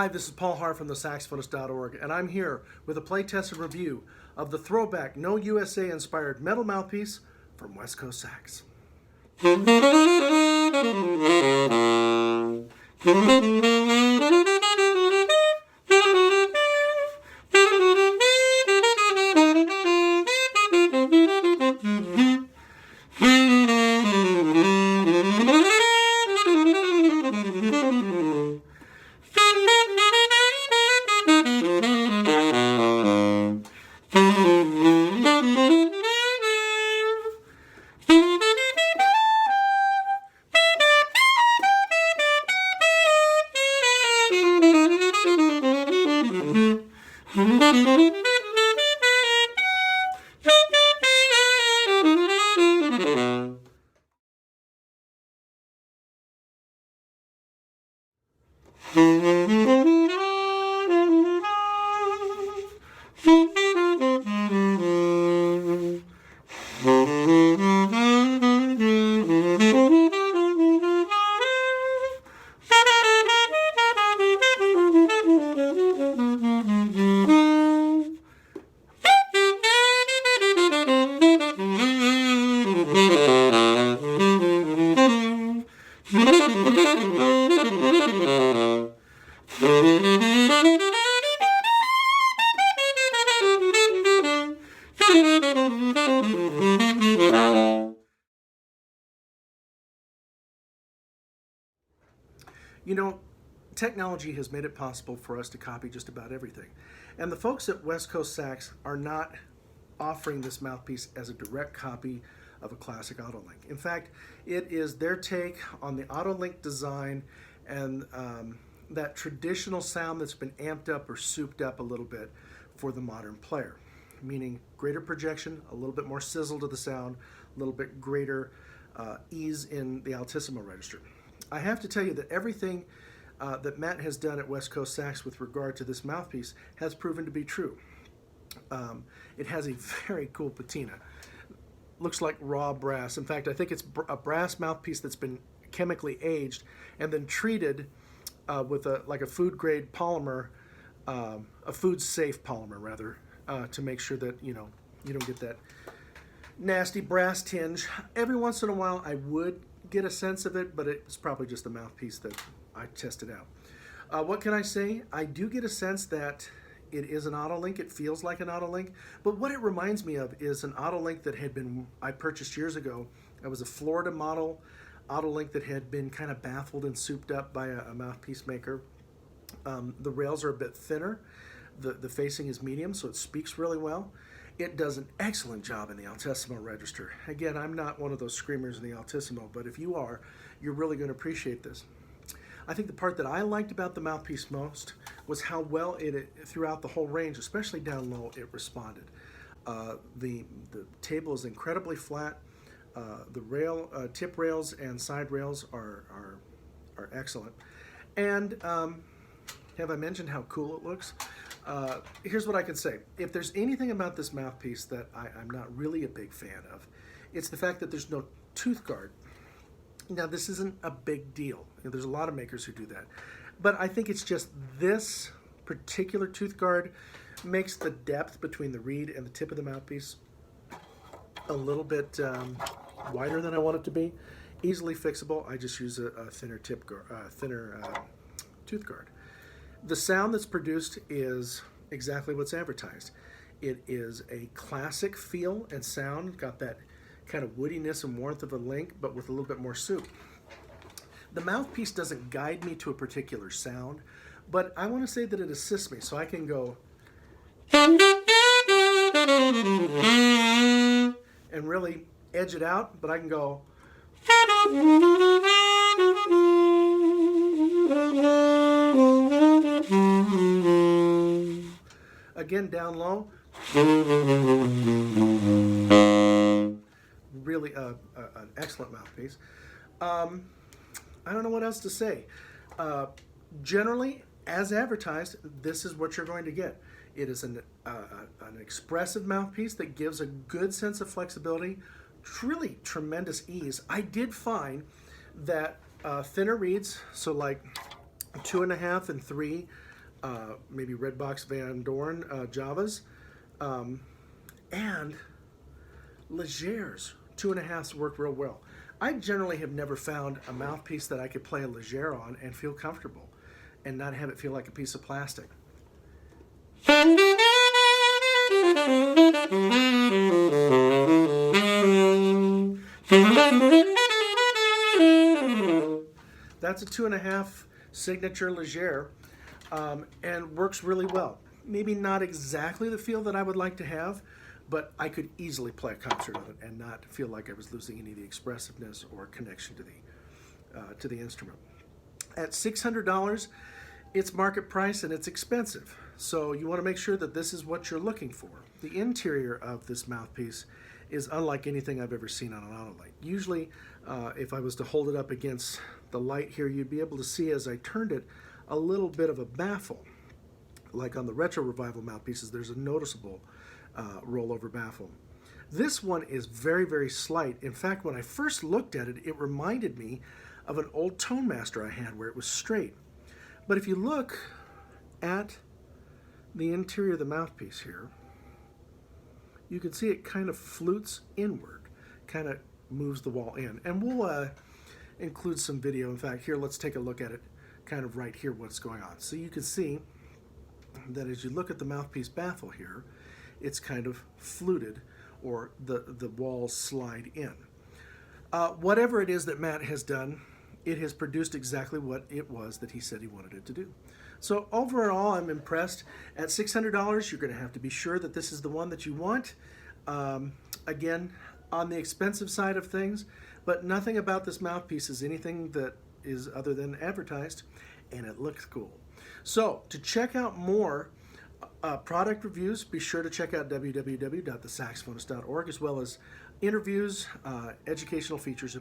Hi, this is Paul Hart from thesaxophonist.org, and I'm here with a playtest and review of the Throwback No USA inspired metal mouthpiece from Westcoast Sax. You know, technology has made it possible for us to copy just about everything. And the folks at Westcoast Sax are not offering this mouthpiece as a direct copy of a classic Autolink. In fact, it is their take on the Autolink design and that traditional sound that's been amped up or souped up a little bit for the modern player, meaning greater projection, a little bit more sizzle to the sound, a little bit greater ease in the altissimo register. I have to tell you that everything that Matt has done at Westcoast Sax with regard to this mouthpiece has proven to be true. It has a very cool patina. Looks like raw brass. In fact, I think it's a brass mouthpiece that's been chemically aged and then treated with like a food grade polymer, a food safe polymer rather, to make sure that you don't get that nasty brass tinge. Every once in a while I would get a sense of it, but it's probably just the mouthpiece that I tested out. What can I say? I do get a sense that it is an Autolink. It feels like an Autolink, but what it reminds me of is an Autolink that I purchased years ago. It was a Florida model Autolink that had been kind of baffled and souped up by a mouthpiece maker. The rails are a bit thinner. The facing is medium, so it speaks really well. It does an excellent job in the altissimo register. Again, I'm not one of those screamers in the altissimo, but if you are, you're really going to appreciate this. I think the part that I liked about the mouthpiece most was how well throughout the whole range, especially down low, it responded. The table is incredibly flat. The tip rails and side rails are excellent. And have I mentioned how cool it looks? Here's what I can say. If there's anything about this mouthpiece that I'm not really a big fan of, it's the fact that there's no tooth guard. Now, this isn't a big deal. There's a lot of makers who do that. But I think it's just this particular tooth guard makes the depth between the reed and the tip of the mouthpiece a little bit wider than I want it to be. Easily fixable. I just use a thinner tooth guard. The sound that's produced is exactly what's advertised. It is a classic feel and sound, got that kind of woodiness and warmth of a link, but with a little bit more soup. The mouthpiece doesn't guide me to a particular sound, but I want to say that it assists me, so I can go and really edge it out, but I can go again down low. Really an excellent mouthpiece. I don't know what else to say. Generally, as advertised, this is what you're going to get. It is an expressive mouthpiece that gives a good sense of flexibility, really tremendous ease. I did find that thinner reeds, so like 2.5 and 3, maybe Redbox Van Doren Javas, and Legers. 2.5s work real well. I generally have never found a mouthpiece that I could play a Leger on and feel comfortable and not have it feel like a piece of plastic. That's a 2.5 signature Leger, and works really well. Maybe not exactly the feel that I would like to have, but I could easily play a concert of it and not feel like I was losing any of the expressiveness or connection to the instrument. At $600, it's market price and it's expensive. So you want to make sure that this is what you're looking for. The interior of this mouthpiece is unlike anything I've ever seen on an Autolite. Usually, if I was to hold it up against the light here, you'd be able to see as I turned it a little bit of a baffle. Like on the Retro Revival mouthpieces, there's a noticeable rollover baffle. This one is very, very slight. In fact, when I first looked at it, it reminded me of an old Tone Master I had where it was straight. But if you look at the interior of the mouthpiece here, you can see it kind of flutes inward, kind of moves the wall in. And we'll include some video. In fact, here, let's take a look at it kind of right here, what's going on. So you can see that as you look at the mouthpiece baffle here, it's kind of fluted, or the walls slide in. Whatever it is that Matt has done, it has produced exactly what it was that he said he wanted it to do. So overall, I'm impressed. At $600, you're going to have to be sure that this is the one that you want. Again, on the expensive side of things, but nothing about this mouthpiece is anything that is other than advertised, and it looks cool. So to check out more product reviews, be sure to check out www.thesaxophonist.org, as well as interviews, educational features.